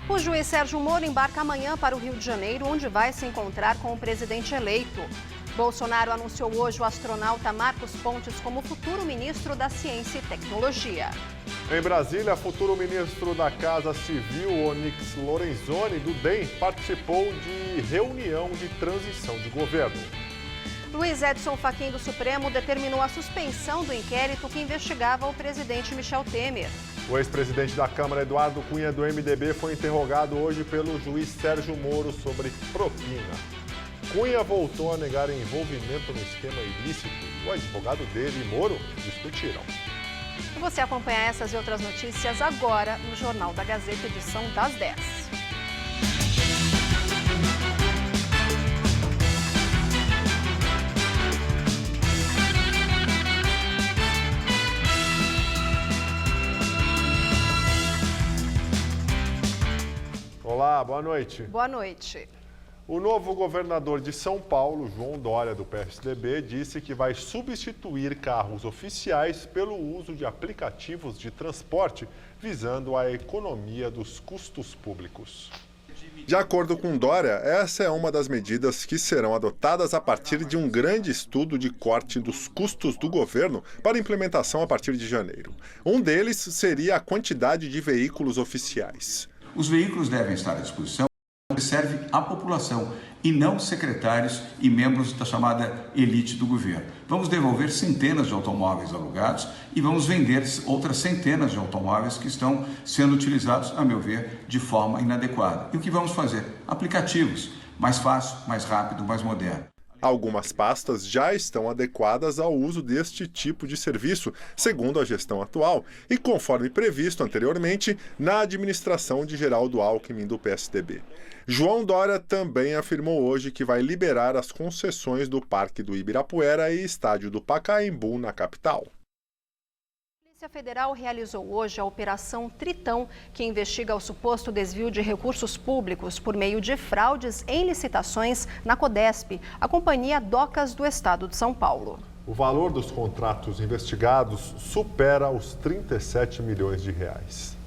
O juiz Sérgio Moro embarca amanhã para o Rio de Janeiro, onde vai se encontrar com o presidente eleito. Bolsonaro anunciou hoje o astronauta Marcos Pontes como futuro ministro da Ciência e Tecnologia. Em Brasília, futuro ministro da Casa Civil, Onyx Lorenzoni, do DEM, participou de reunião de transição de governo. Luiz Edson Fachin do Supremo determinou a suspensão do inquérito que investigava o presidente Michel Temer. O ex-presidente da Câmara, Eduardo Cunha, do MDB, foi interrogado hoje pelo juiz Sérgio Moro sobre propina. Cunha voltou a negar envolvimento no esquema ilícito. O advogado dele e Moro discutiram. E você acompanha essas e outras notícias agora no Jornal da Gazeta, edição das 10. Olá, boa noite. Boa noite. O novo governador de São Paulo, João Dória, do PSDB, disse que vai substituir carros oficiais pelo uso de aplicativos de transporte, visando a economia dos custos públicos. De acordo com Dória, essa é uma das medidas que serão adotadas a partir de um grande estudo de corte dos custos do governo para implementação a partir de janeiro. Um deles seria a quantidade de veículos oficiais. Os veículos devem estar à disposição que serve à população e não secretários e membros da chamada elite do governo. Vamos devolver centenas de automóveis alugados e vamos vender outras centenas de automóveis que estão sendo utilizados, a meu ver, de forma inadequada. E o que vamos fazer? Aplicativos, mais fácil, mais rápido, mais moderno. Algumas pastas já estão adequadas ao uso deste tipo de serviço, segundo a gestão atual, e conforme previsto anteriormente na administração de Geraldo Alckmin do PSDB. João Dória também afirmou hoje que vai liberar as concessões do Parque do Ibirapuera e Estádio do Pacaembu, na capital. A Polícia Federal realizou hoje a Operação Tritão, que investiga o suposto desvio de recursos públicos por meio de fraudes em licitações na Codesp, a companhia Docas do Estado de São Paulo. O valor dos contratos investigados supera os 37 milhões de reais.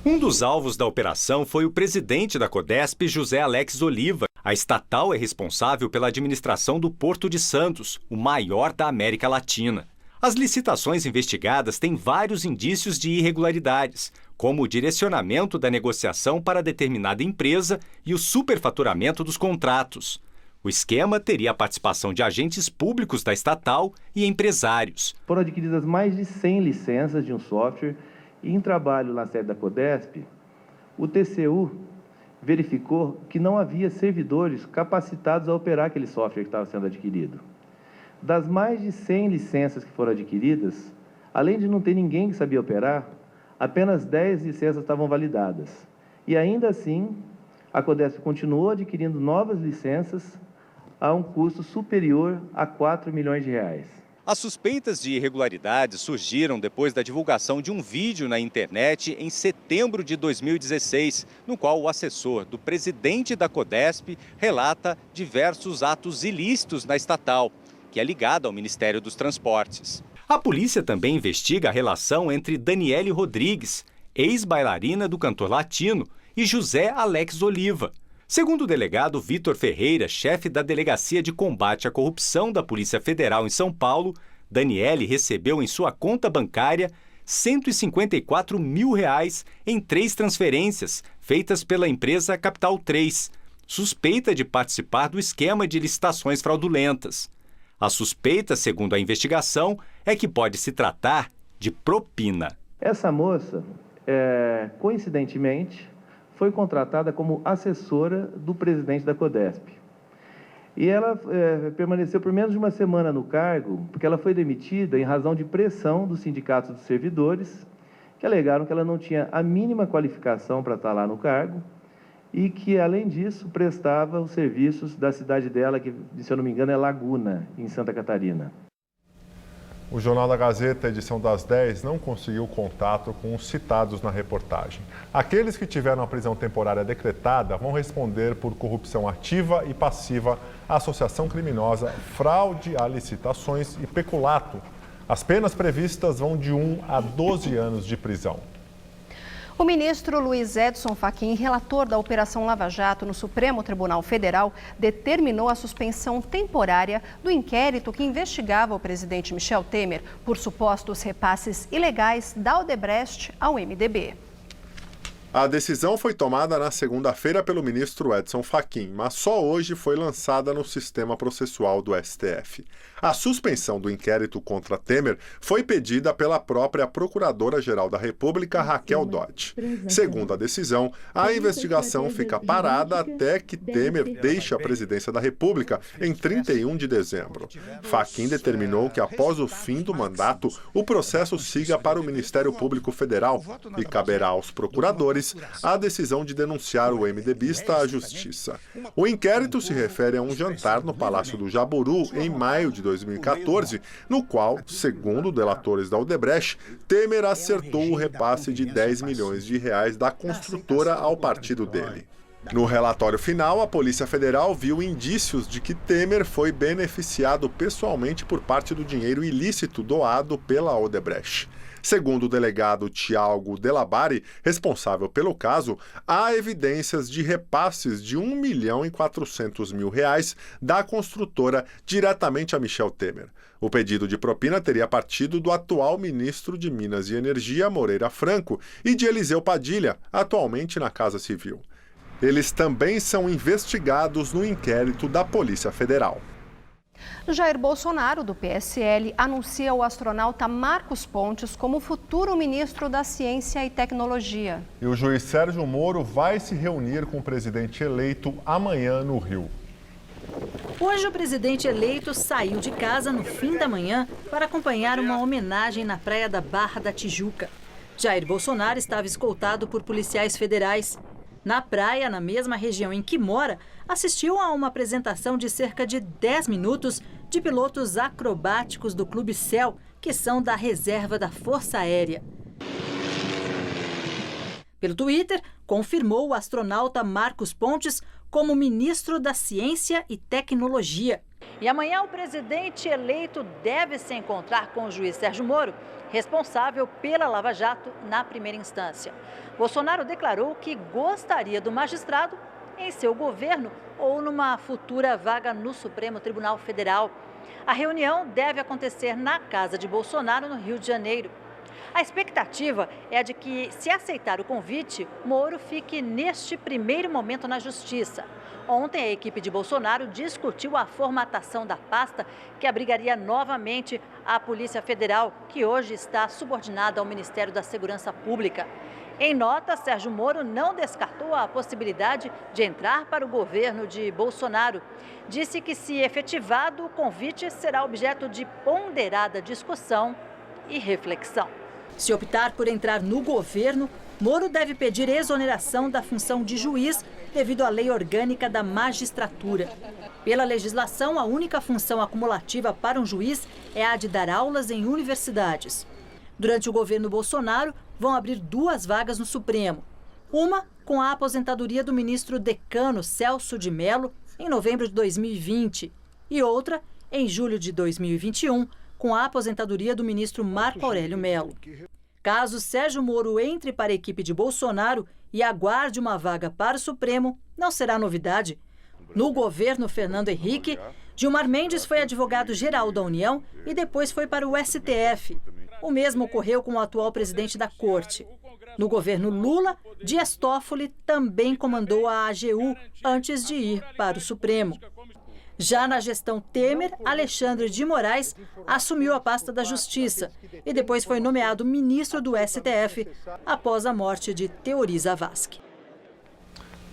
Um dos alvos da operação foi o presidente da Codesp, José Alex Oliva. A estatal é responsável pela administração do Porto de Santos, o maior da América Latina. As licitações investigadas têm vários indícios de irregularidades, como o direcionamento da negociação para determinada empresa e o superfaturamento dos contratos. O esquema teria a participação de agentes públicos da estatal e empresários. Foram adquiridas mais de 100 licenças de um software e, em trabalho na sede da Codesp, o TCU verificou que não havia servidores capacitados a operar aquele software que estava sendo adquirido. Das mais de 100 licenças que foram adquiridas, além de não ter ninguém que sabia operar, apenas 10 licenças estavam validadas. E ainda assim, a Codesp continuou adquirindo novas licenças a um custo superior a 4 milhões de reais. As suspeitas de irregularidades surgiram depois da divulgação de um vídeo na internet em setembro de 2016, no qual o assessor do presidente da Codesp relata diversos atos ilícitos na estatal, que é ligada ao Ministério dos Transportes. A polícia também investiga a relação entre Daniele Rodrigues, ex-bailarina do cantor latino, e José Alex Oliva. Segundo o delegado Vitor Ferreira, chefe da Delegacia de Combate à Corrupção da Polícia Federal em São Paulo, Daniele recebeu em sua conta bancária R$ 154 mil em 3 transferências feitas pela empresa Capital 3, suspeita de participar do esquema de licitações fraudulentas. A suspeita, segundo a investigação, é que pode se tratar de propina. Essa moça, coincidentemente, foi contratada como assessora do presidente da Codesp. E ela permaneceu por menos de uma semana no cargo, porque ela foi demitida em razão de pressão dos sindicatos dos servidores, que alegaram que ela não tinha a mínima qualificação para estar lá no cargo, e que, além disso, prestava os serviços da cidade dela, que, se eu não me engano, é Laguna, em Santa Catarina. O Jornal da Gazeta, edição das 10, não conseguiu contato com os citados na reportagem. Aqueles que tiveram a prisão temporária decretada vão responder por corrupção ativa e passiva, associação criminosa, fraude a licitações e peculato. As penas previstas vão de 1 a 12 anos de prisão. O ministro Luiz Edson Fachin, relator da Operação Lava Jato no Supremo Tribunal Federal, determinou a suspensão temporária do inquérito que investigava o presidente Michel Temer por supostos repasses ilegais da Odebrecht ao MDB. A decisão foi tomada na segunda-feira pelo ministro Edson Fachin, mas só hoje foi lançada no sistema processual do STF. A suspensão do inquérito contra Temer foi pedida pela própria Procuradora-Geral da República, Raquel Dodge. Segundo a decisão, a investigação fica parada até que Temer deixe a presidência da República em 31 de dezembro. Fachin determinou que, após o fim do mandato, o processo siga para o Ministério Público Federal e caberá aos procuradores a decisão de denunciar o MDBista à Justiça. O inquérito se refere a um jantar no Palácio do Jaburu em maio de 2014, no qual, segundo delatores da Odebrecht, Temer acertou o repasse de 10 milhões de reais da construtora ao partido dele. No relatório final, a Polícia Federal viu indícios de que Temer foi beneficiado pessoalmente por parte do dinheiro ilícito doado pela Odebrecht. Segundo o delegado Thiago Delabari, responsável pelo caso, há evidências de repasses de R$ 1.400.000 da construtora diretamente a Michel Temer. O pedido de propina teria partido do atual ministro de Minas e Energia, Moreira Franco, e de Eliseu Padilha, atualmente na Casa Civil. Eles também são investigados no inquérito da Polícia Federal. Jair Bolsonaro, do PSL, anuncia o astronauta Marcos Pontes como futuro ministro da Ciência e Tecnologia. E o juiz Sérgio Moro vai se reunir com o presidente eleito amanhã no Rio. Hoje, o presidente eleito saiu de casa no fim da manhã para acompanhar uma homenagem na praia da Barra da Tijuca. Jair Bolsonaro estava escoltado por policiais federais. Na praia, na mesma região em que mora, assistiu a uma apresentação de cerca de 10 minutos de pilotos acrobáticos do Clube Céu, que são da reserva da Força Aérea. Pelo Twitter, confirmou o astronauta Marcos Pontes como ministro da Ciência e Tecnologia. E amanhã o presidente eleito deve se encontrar com o juiz Sérgio Moro, responsável pela Lava Jato na primeira instância. Bolsonaro declarou que gostaria do magistrado em seu governo ou numa futura vaga no Supremo Tribunal Federal. A reunião deve acontecer na casa de Bolsonaro, no Rio de Janeiro. A expectativa é a de que, se aceitar o convite, Moro fique neste primeiro momento na Justiça. Ontem, a equipe de Bolsonaro discutiu a formatação da pasta que abrigaria novamente a Polícia Federal, que hoje está subordinada ao Ministério da Segurança Pública. Em nota, Sérgio Moro não descartou a possibilidade de entrar para o governo de Bolsonaro. Disse que, se efetivado, o convite será objeto de ponderada discussão e reflexão. Se optar por entrar no governo, Moro deve pedir exoneração da função de juiz devido à lei orgânica da magistratura. Pela legislação, a única função acumulativa para um juiz é a de dar aulas em universidades. Durante o governo Bolsonaro, vão abrir 2 vagas no Supremo. Uma com a aposentadoria do ministro decano Celso de Mello, em novembro de 2020. E outra, em julho de 2021, com a aposentadoria do ministro Marco Aurélio Mello. Caso Sérgio Moro entre para a equipe de Bolsonaro e aguarde uma vaga para o Supremo, não será novidade. No governo Fernando Henrique, Gilmar Mendes foi advogado-geral da União e depois foi para o STF. O mesmo ocorreu com o atual presidente da Corte. No governo Lula, Dias Toffoli também comandou a AGU antes de ir para o Supremo. Já na gestão Temer, Alexandre de Moraes assumiu a pasta da Justiça e depois foi nomeado ministro do STF após a morte de Teori Zavascki.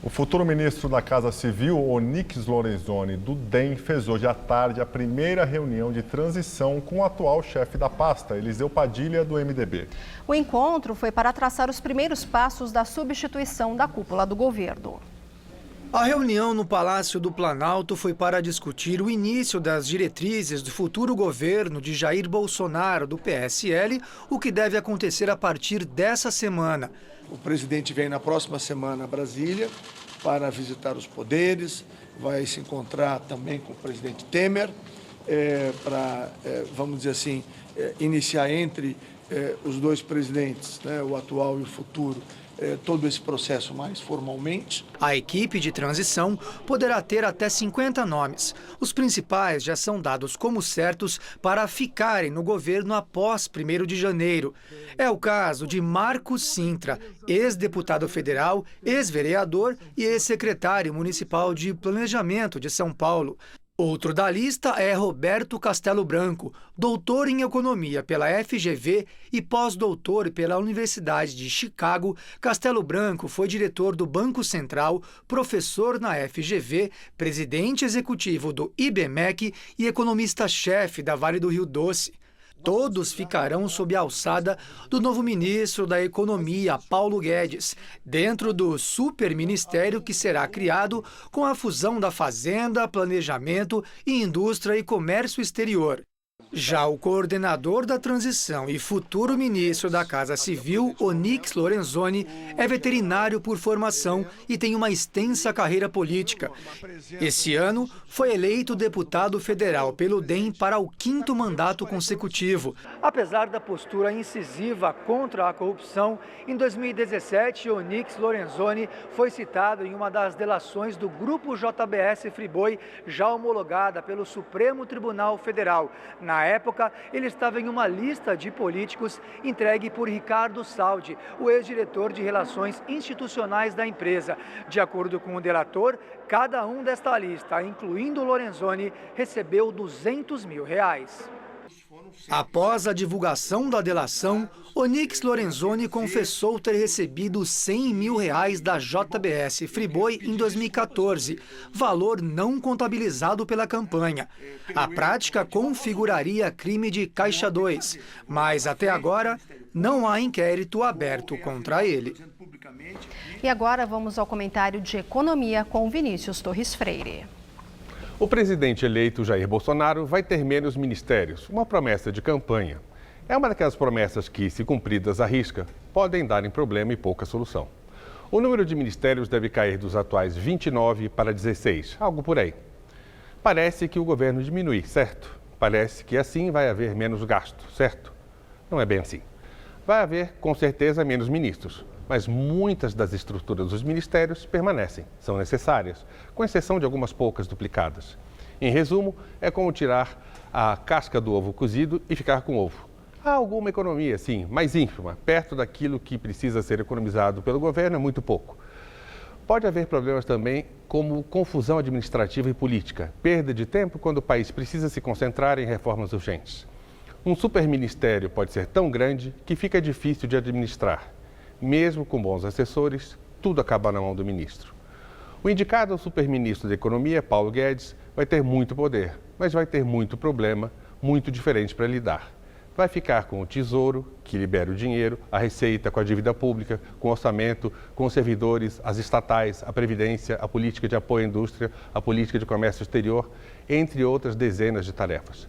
O futuro ministro da Casa Civil, Onyx Lorenzoni, do DEM, fez hoje à tarde a primeira reunião de transição com o atual chefe da pasta, Eliseu Padilha, do MDB. O encontro foi para traçar os primeiros passos da substituição da cúpula do governo. A reunião no Palácio do Planalto foi para discutir o início das diretrizes do futuro governo de Jair Bolsonaro, do PSL, o que deve acontecer a partir dessa semana. O presidente vem na próxima semana a Brasília para visitar os poderes, vai se encontrar também com o presidente Temer, para, vamos dizer assim, iniciar entre os dois presidentes, né, o atual e o futuro, todo esse processo mais formalmente. A equipe de transição poderá ter até 50 nomes. Os principais já são dados como certos para ficarem no governo após 1º de janeiro. É o caso de Marcos Cintra, ex-deputado federal, ex-vereador e ex-secretário municipal de Planejamento de São Paulo. Outro da lista é Roberto Castelo Branco, doutor em economia pela FGV e pós-doutor pela Universidade de Chicago. Castelo Branco foi diretor do Banco Central, professor na FGV, presidente executivo do IBMEC e economista-chefe da Vale do Rio Doce. Todos ficarão sob a alçada do novo ministro da Economia, Paulo Guedes, dentro do superministério que será criado com a fusão da Fazenda, Planejamento e Indústria e Comércio Exterior. Já o coordenador da transição e futuro ministro da Casa Civil, Onyx Lorenzoni, é veterinário por formação e tem uma extensa carreira política. Esse ano, foi eleito deputado federal pelo DEM para o 5º mandato consecutivo. Apesar da postura incisiva contra a corrupção, em 2017, Onyx Lorenzoni foi citado em uma das delações do Grupo JBS Friboi, já homologada pelo Supremo Tribunal Federal. Na época, ele estava em uma lista de políticos entregue por Ricardo Saldi, o ex-diretor de Relações Institucionais da empresa. De acordo com o delator, cada um desta lista, incluindo Lorenzoni, recebeu R$200 mil. Após a divulgação da delação, Onyx Lorenzoni confessou ter recebido R$100 mil da JBS Friboi em 2014, valor não contabilizado pela campanha. A prática configuraria crime de Caixa 2, mas até agora não há inquérito aberto contra ele. E agora vamos ao comentário de economia com Vinícius Torres Freire. O presidente eleito Jair Bolsonaro vai ter menos ministérios, uma promessa de campanha. É uma daquelas promessas que, se cumpridas à risca, podem dar em problema e pouca solução. O número de ministérios deve cair dos atuais 29 para 16, algo por aí. Parece que o governo diminui, certo? Parece que assim vai haver menos gasto, certo? Não é bem assim. Vai haver, com certeza, menos ministros, mas muitas das estruturas dos ministérios permanecem, são necessárias, com exceção de algumas poucas duplicadas. Em resumo, é como tirar a casca do ovo cozido e ficar com ovo. Há alguma economia, sim, mas ínfima, perto daquilo que precisa ser economizado pelo governo é muito pouco. Pode haver problemas também como confusão administrativa e política, perda de tempo quando o país precisa se concentrar em reformas urgentes. Um superministério pode ser tão grande que fica difícil de administrar. Mesmo com bons assessores, tudo acaba na mão do ministro. O indicado ao superministro da Economia, Paulo Guedes, vai ter muito poder, mas vai ter muito problema, muito diferente para lidar. Vai ficar com o Tesouro, que libera o dinheiro, a Receita com a dívida pública, com o orçamento, com os servidores, as estatais, a Previdência, a política de apoio à indústria, a política de comércio exterior, entre outras dezenas de tarefas.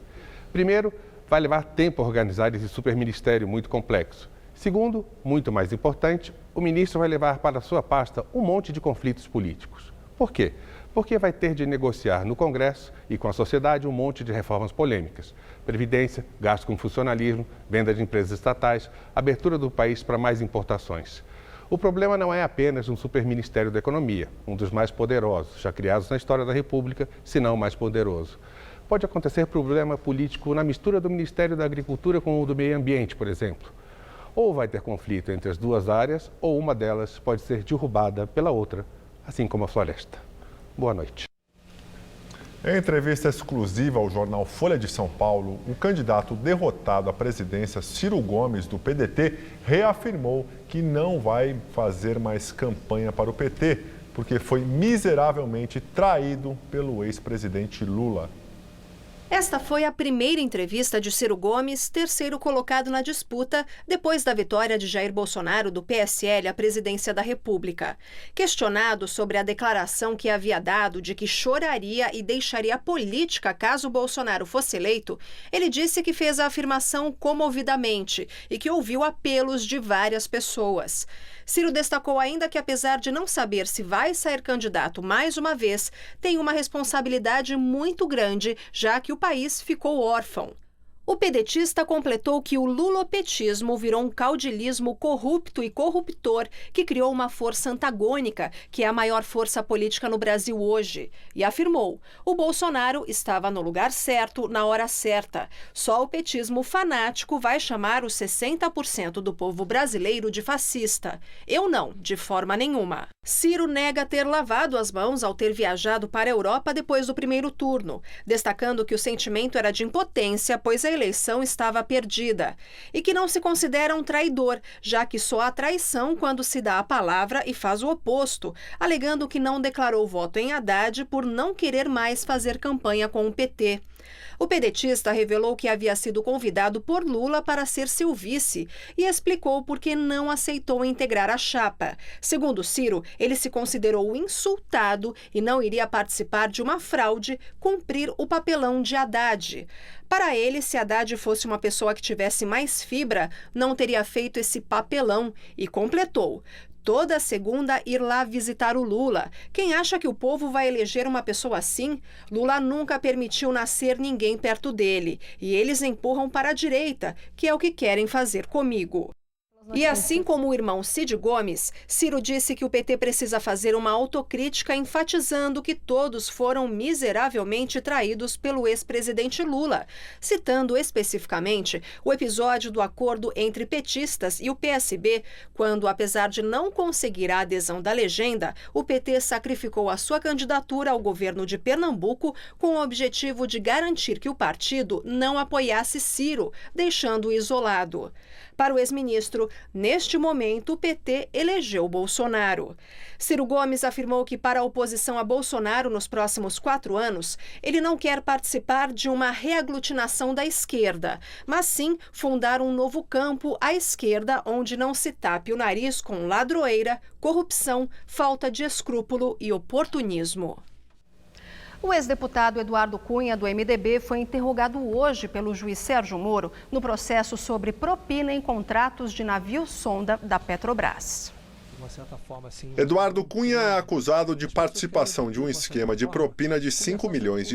Primeiro, vai levar tempo a organizar esse superministério muito complexo. Segundo, muito mais importante, o ministro vai levar para sua pasta um monte de conflitos políticos. Por quê? Porque vai ter de negociar no Congresso e com a sociedade um monte de reformas polêmicas. Previdência, gasto com funcionalismo, venda de empresas estatais, abertura do país para mais importações. O problema não é apenas um superministério da Economia, um dos mais poderosos, já criados na história da República, se não o mais poderoso. Pode acontecer problema político na mistura do Ministério da Agricultura com o do Meio Ambiente, por exemplo. Ou vai ter conflito entre as duas áreas, ou uma delas pode ser derrubada pela outra, assim como a floresta. Boa noite. Em entrevista exclusiva ao jornal Folha de São Paulo, o candidato derrotado à presidência, Ciro Gomes, do PDT, reafirmou que não vai fazer mais campanha para o PT, porque foi miseravelmente traído pelo ex-presidente Lula. Esta foi a primeira entrevista de Ciro Gomes, terceiro colocado na disputa, depois da vitória de Jair Bolsonaro do PSL à presidência da República. Questionado sobre a declaração que havia dado de que choraria e deixaria a política caso Bolsonaro fosse eleito, ele disse que fez a afirmação comovidamente e que ouviu apelos de várias pessoas. Ciro destacou ainda que, apesar de não saber se vai sair candidato mais uma vez, tem uma responsabilidade muito grande, já que o país ficou órfão. O pedetista completou que o lulopetismo virou um caudilismo corrupto e corruptor que criou uma força antagônica, que é a maior força política no Brasil hoje. E afirmou: o Bolsonaro estava no lugar certo, na hora certa. Só o petismo fanático vai chamar os 60% do povo brasileiro de fascista. Eu não, de forma nenhuma. Ciro nega ter lavado as mãos ao ter viajado para a Europa depois do primeiro turno, destacando que o sentimento era de impotência, pois a eleição estava perdida, e que não se considera um traidor, já que só há traição quando se dá a palavra e faz o oposto, alegando que não declarou voto em Haddad por não querer mais fazer campanha com o PT. O pedetista revelou que havia sido convidado por Lula para ser seu vice e explicou por que não aceitou integrar a chapa. Segundo Ciro, ele se considerou insultado e não iria participar de uma fraude, cumprir o papelão de Haddad. Para ele, se Haddad fosse uma pessoa que tivesse mais fibra, não teria feito esse papelão, e completou: toda segunda ir lá visitar o Lula. Quem acha que o povo vai eleger uma pessoa assim? Lula nunca permitiu nascer ninguém perto dele. E eles empurram para a direita, que é o que querem fazer comigo. E assim como o irmão Cid Gomes, Ciro disse que o PT precisa fazer uma autocrítica, enfatizando que todos foram miseravelmente traídos pelo ex-presidente Lula, citando especificamente o episódio do acordo entre petistas e o PSB, quando, apesar de não conseguir a adesão da legenda, o PT sacrificou a sua candidatura ao governo de Pernambuco com o objetivo de garantir que o partido não apoiasse Ciro, deixando-o isolado. Para o ex-ministro, neste momento, o PT elegeu Bolsonaro. Ciro Gomes afirmou que, para a oposição a Bolsonaro nos próximos 4 anos, ele não quer participar de uma reaglutinação da esquerda, mas sim fundar um novo campo à esquerda onde não se tape o nariz com ladroeira, corrupção, falta de escrúpulo e oportunismo. O ex-deputado Eduardo Cunha, do MDB, foi interrogado hoje pelo juiz Sérgio Moro no processo sobre propina em contratos de navio-sonda da Petrobras. Eduardo Cunha é acusado de participação de um esquema de propina de $5 milhões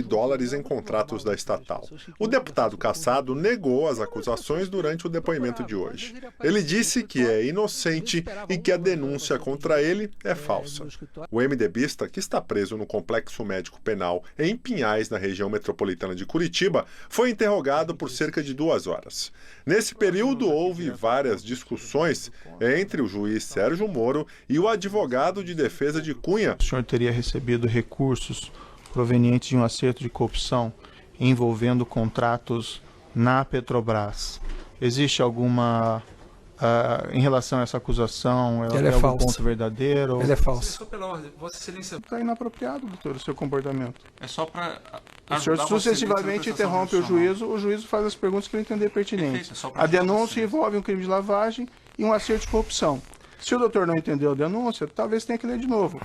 em contratos da estatal. O deputado cassado negou as acusações durante o depoimento de hoje. Ele disse que é inocente e que a denúncia contra ele é falsa. O MDBista, que está preso no Complexo Médico Penal em Pinhais, na região metropolitana de Curitiba, foi interrogado por cerca de 2 horas. Nesse período, houve várias discussões entre o juiz Sérgio Moro e o advogado de defesa de Cunha. O senhor teria recebido recursos provenientes de um acerto de corrupção envolvendo contratos na Petrobras. Existe alguma... em relação a essa acusação, ela é algum ponto verdadeiro? Ela é falsa. Só pela ordem, Vossa Excelência... Está inapropriado, doutor, o seu comportamento. É só para... O senhor sucessivamente interrompe o juízo faz as perguntas que ele entender pertinentes. A denúncia envolve um crime de lavagem e um acerto de corrupção. Se o doutor não entendeu a denúncia, talvez tenha que ler de novo.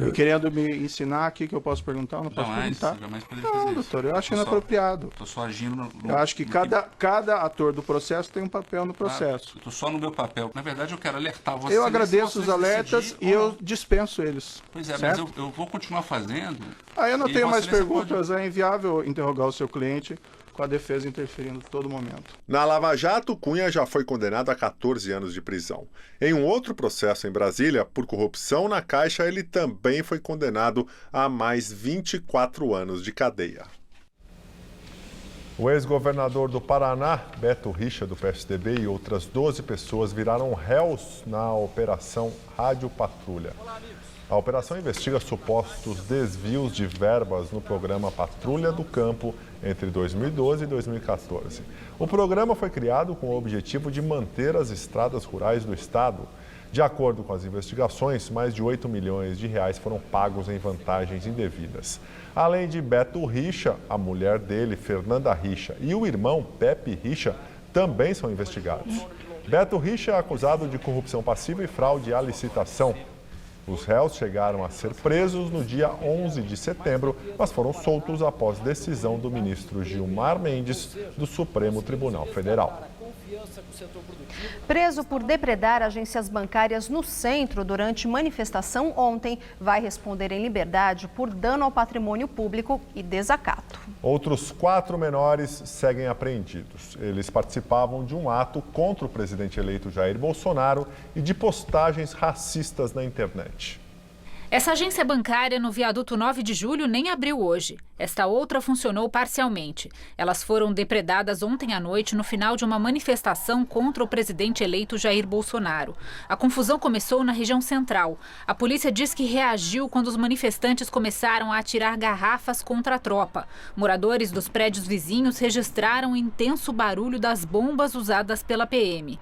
E querendo me ensinar aqui que eu posso perguntar ou não posso perguntar? Não, doutor, eu acho inapropriado. Estou só agindo no... Eu acho que cada ator do processo tem um papel no processo. Estou só no meu papel. Na verdade, eu quero alertar você. Eu agradeço os alertas e eu dispenso eles. Pois é, certo? Mas eu vou continuar fazendo. Eu não tenho mais perguntas. É inviável interrogar o seu cliente com a defesa interferindo a todo momento. Na Lava Jato, Cunha já foi condenado a 14 anos de prisão. Em um outro processo em Brasília, por corrupção na Caixa, ele também foi condenado a mais 24 anos de cadeia. O ex-governador do Paraná, Beto Richa, do PSDB, e outras 12 pessoas viraram réus na Operação Rádio Patrulha. A operação investiga supostos desvios de verbas no programa Patrulha do Campo entre 2012 e 2014. O programa foi criado com o objetivo de manter as estradas rurais do estado. De acordo com as investigações, mais de R$8 milhões foram pagos em vantagens indevidas. Além de Beto Richa, a mulher dele, Fernanda Richa, e o irmão, Pepe Richa, também são investigados. Beto Richa é acusado de corrupção passiva e fraude à licitação. Os réus chegaram a ser presos no dia 11 de setembro, mas foram soltos após decisão do ministro Gilmar Mendes, do Supremo Tribunal Federal. Preso por depredar agências bancárias no centro durante manifestação ontem, vai responder em liberdade por dano ao patrimônio público e desacato. Outros 4 menores seguem apreendidos. Eles participavam de um ato contra o presidente eleito Jair Bolsonaro e de postagens racistas na internet. Essa agência bancária no viaduto 9 de julho nem abriu hoje. Esta outra funcionou parcialmente. Elas foram depredadas ontem à noite no final de uma manifestação contra o presidente eleito Jair Bolsonaro. A confusão começou na região central. A polícia diz que reagiu quando os manifestantes começaram a atirar garrafas contra a tropa. Moradores dos prédios vizinhos registraram o intenso barulho das bombas usadas pela PM.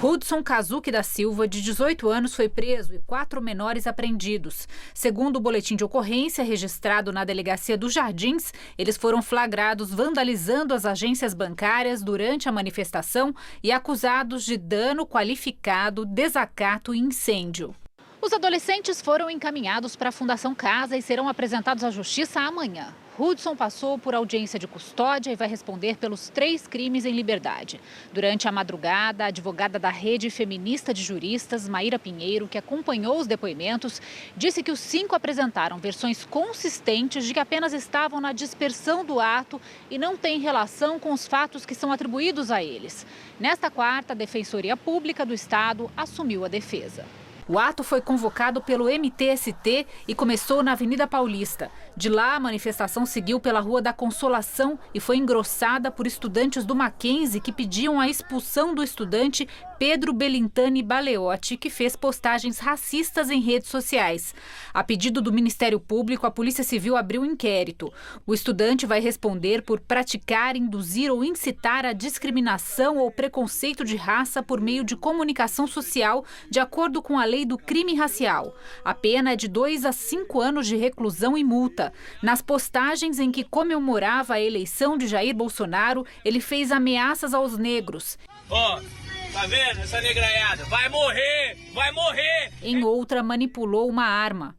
Hudson Kazuki da Silva, de 18 anos, foi preso e 4 menores apreendidos. Segundo o boletim de ocorrência registrado na delegacia dos Jardins, eles foram flagrados vandalizando as agências bancárias durante a manifestação e acusados de dano qualificado, desacato e incêndio. Os adolescentes foram encaminhados para a Fundação Casa e serão apresentados à Justiça amanhã. Hudson passou por audiência de custódia e vai responder pelos 3 crimes em liberdade. Durante a madrugada, a advogada da Rede Feminista de Juristas, Maíra Pinheiro, que acompanhou os depoimentos, disse que os 5 apresentaram versões consistentes de que apenas estavam na dispersão do ato e não têm relação com os fatos que são atribuídos a eles. Nesta quarta, a Defensoria Pública do Estado assumiu a defesa. O ato foi convocado pelo MTST e começou na Avenida Paulista. De lá, a manifestação seguiu pela Rua da Consolação e foi engrossada por estudantes do Mackenzie que pediam a expulsão do estudante Pedro Belintani Baleotti, que fez postagens racistas em redes sociais. A pedido do Ministério Público, a Polícia Civil abriu um inquérito. O estudante vai responder por praticar, induzir ou incitar a discriminação ou preconceito de raça por meio de comunicação social, de acordo com a lei do crime racial. A pena é de 2 a 5 anos de reclusão e multa. Nas postagens em que comemorava a eleição de Jair Bolsonaro, ele fez ameaças aos negros. Tá vendo essa negraiada? Vai morrer! Vai morrer! Em outra, manipulou uma arma.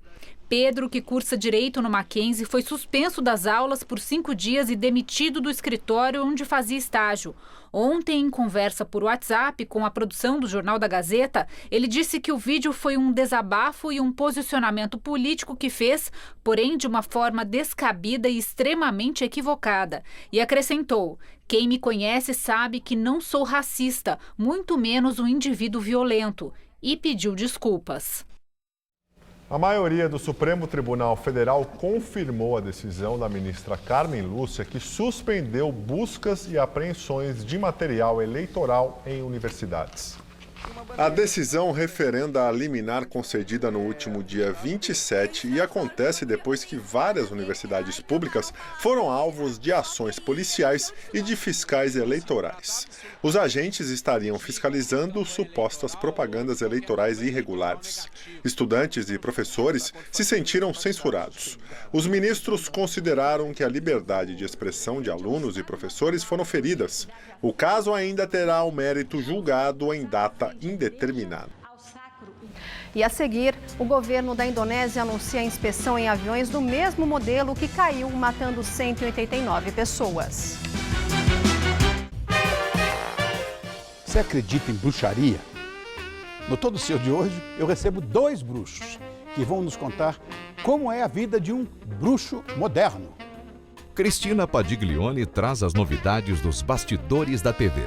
Pedro, que cursa Direito no Mackenzie, foi suspenso das aulas por 5 dias e demitido do escritório onde fazia estágio. Ontem, em conversa por WhatsApp com a produção do Jornal da Gazeta, ele disse que o vídeo foi um desabafo e um posicionamento político que fez, porém de uma forma descabida e extremamente equivocada. E acrescentou: quem me conhece sabe que não sou racista, muito menos um indivíduo violento, e pediu desculpas. A maioria do Supremo Tribunal Federal confirmou a decisão da ministra Carmen Lúcia, que suspendeu buscas e apreensões de material eleitoral em universidades. A decisão referenda a liminar concedida no último dia 27 e acontece depois que várias universidades públicas foram alvos de ações policiais e de fiscais eleitorais. Os agentes estariam fiscalizando supostas propagandas eleitorais irregulares. Estudantes e professores se sentiram censurados. Os ministros consideraram que a liberdade de expressão de alunos e professores foram feridas. O caso ainda terá o mérito julgado em data indeterminada. E a seguir, o governo da Indonésia anuncia a inspeção em aviões do mesmo modelo que caiu, matando 189 pessoas. Você acredita em bruxaria? No Todo Seu de hoje, eu recebo 2 bruxos que vão nos contar como é a vida de um bruxo moderno. Cristina Padiglione traz as novidades dos bastidores da TV.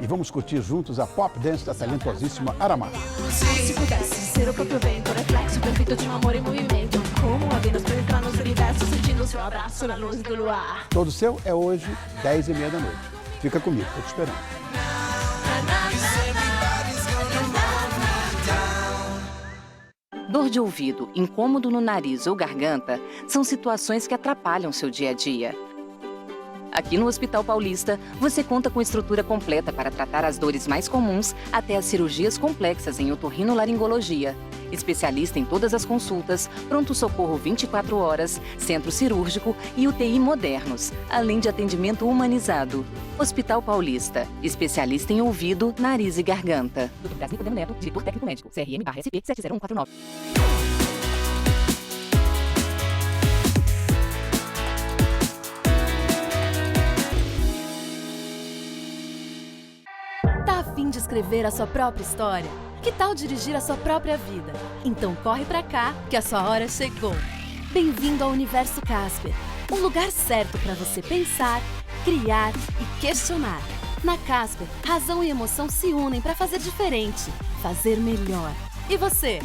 E vamos curtir juntos a pop dance da talentosíssima Aramar. Se pudesse ser o próprio vento, reflexo perfeito de um amor em movimento. Como a Vênus penetrar nos universos, sentindo seu abraço na luz do luar. Todo Seu é hoje, 10h30 da noite. Fica comigo, tô te esperando. Dor de ouvido, incômodo no nariz ou garganta são situações que atrapalham seu dia a dia. Aqui no Hospital Paulista, você conta com estrutura completa para tratar as dores mais comuns até as cirurgias complexas em otorrinolaringologia. Especialista em todas as consultas, pronto-socorro 24 horas, centro cirúrgico e UTI modernos, além de atendimento humanizado. Hospital Paulista, especialista em ouvido, nariz e garganta. Dr. Brasil Podemos Neto, diretor técnico médico, CRM/SP 70149. fim de escrever a sua própria história? Que tal dirigir a sua própria vida? Então corre pra cá, que a sua hora chegou. Bem-vindo ao Universo Casper, um lugar certo para você pensar, criar e questionar. Na Casper, razão e emoção se unem para fazer diferente, fazer melhor. E você,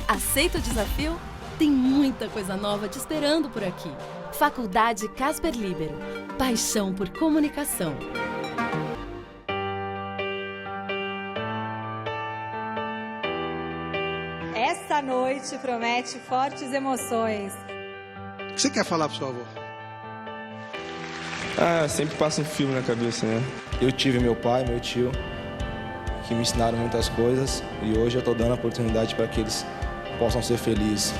aceita o desafio? Tem muita coisa nova te esperando por aqui. Faculdade Casper Libero. Paixão por comunicação. Essa noite promete fortes emoções. O que você quer falar pro seu avô? Sempre passa um filme na cabeça, né? Eu tive meu pai, meu tio, que me ensinaram muitas coisas e hoje eu tô dando a oportunidade para que eles possam ser felizes.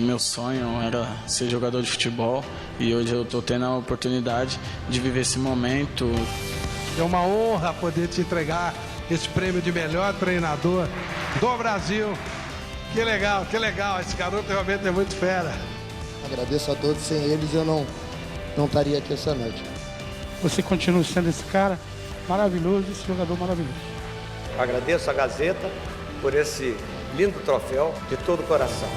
Meu sonho era ser jogador de futebol e hoje eu tô tendo a oportunidade de viver esse momento. É uma honra poder te entregar esse prêmio de melhor treinador do Brasil. Que legal, esse garoto realmente é muito fera. Agradeço a todos, sem eles eu não estaria aqui essa noite. Você continua sendo esse cara maravilhoso, esse jogador maravilhoso. Agradeço a Gazeta por esse lindo troféu de todo o coração.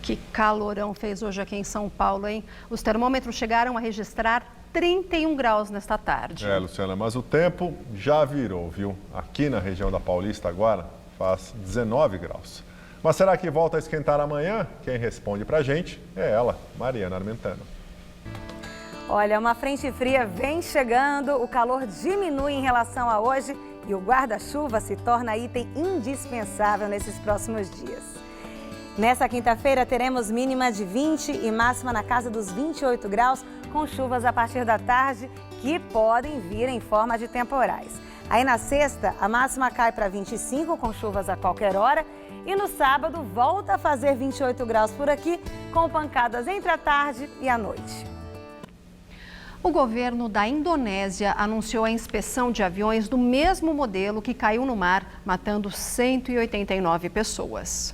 Que calorão fez hoje aqui em São Paulo, hein? Os termômetros chegaram a registrar 31 graus nesta tarde. Luciana, mas o tempo já virou, viu? Aqui na região da Paulista agora faz 19 graus. Mas será que volta a esquentar amanhã? Quem responde pra gente é ela, Mariana Armentano. Olha, uma frente fria vem chegando, o calor diminui em relação a hoje e o guarda-chuva se torna item indispensável nesses próximos dias. Nessa quinta-feira teremos mínima de 20 e máxima na casa dos 28 graus, com chuvas a partir da tarde que podem vir em forma de temporais. Aí na sexta, a máxima cai para 25 com chuvas a qualquer hora e no sábado volta a fazer 28 graus por aqui, com pancadas entre a tarde e a noite. O governo da Indonésia anunciou a inspeção de aviões do mesmo modelo que caiu no mar, matando 189 pessoas.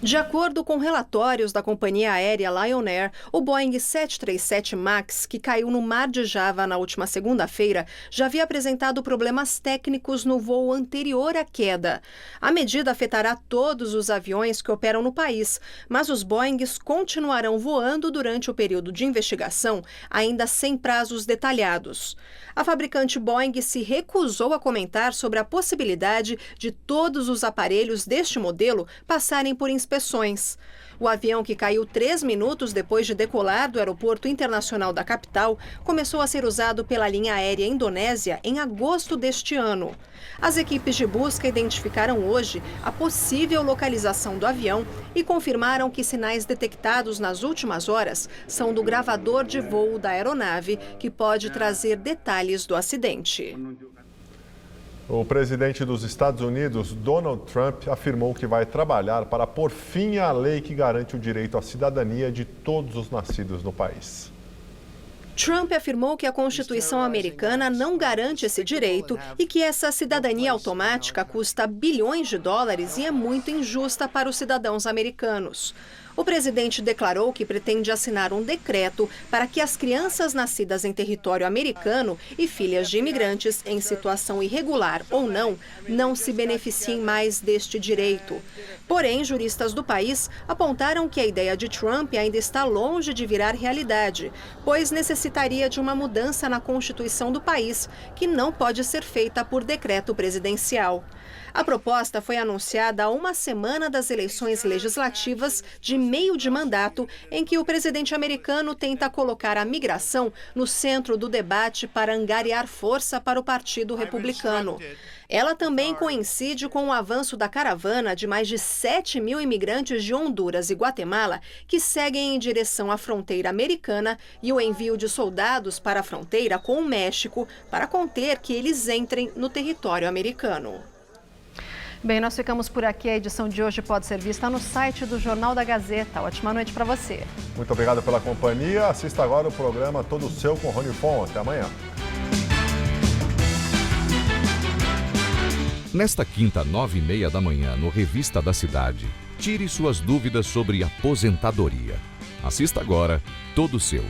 De acordo com relatórios da companhia aérea Lion Air, o Boeing 737 MAX, que caiu no Mar de Java na última segunda-feira, já havia apresentado problemas técnicos no voo anterior à queda. A medida afetará todos os aviões que operam no país, mas os Boeings continuarão voando durante o período de investigação, ainda sem prazos detalhados. A fabricante Boeing se recusou a comentar sobre a possibilidade de todos os aparelhos deste modelo passarem por inspeções. O avião, que caiu 3 minutos depois de decolar do aeroporto internacional da capital, começou a ser usado pela linha aérea indonésia em agosto deste ano. As equipes de busca identificaram hoje a possível localização do avião e confirmaram que sinais detectados nas últimas horas são do gravador de voo da aeronave, que pode trazer detalhes do acidente. O presidente dos Estados Unidos, Donald Trump, afirmou que vai trabalhar para pôr fim à lei que garante o direito à cidadania de todos os nascidos no país. Trump afirmou que a Constituição americana não garante esse direito e que essa cidadania automática custa bilhões de dólares e é muito injusta para os cidadãos americanos. O presidente declarou que pretende assinar um decreto para que as crianças nascidas em território americano e filhas de imigrantes em situação irregular ou não se beneficiem mais deste direito. Porém, juristas do país apontaram que a ideia de Trump ainda está longe de virar realidade, pois necessitaria de uma mudança na Constituição do país, que não pode ser feita por decreto presidencial. A proposta foi anunciada há uma semana das eleições legislativas de meio de mandato, em que o presidente americano tenta colocar a migração no centro do debate para angariar força para o Partido Republicano. Ela também coincide com o avanço da caravana de mais de 7 mil imigrantes de Honduras e Guatemala que seguem em direção à fronteira americana e o envio de soldados para a fronteira com o México para conter que eles entrem no território americano. Bem, nós ficamos por aqui. A edição de hoje pode ser vista no site do Jornal da Gazeta. Ótima noite para você. Muito obrigado pela companhia. Assista agora o programa Todo Seu com Rony Fon. Até amanhã. Nesta quinta, 9h30 da manhã, no Revista da Cidade, tire suas dúvidas sobre aposentadoria. Assista agora Todo Seu.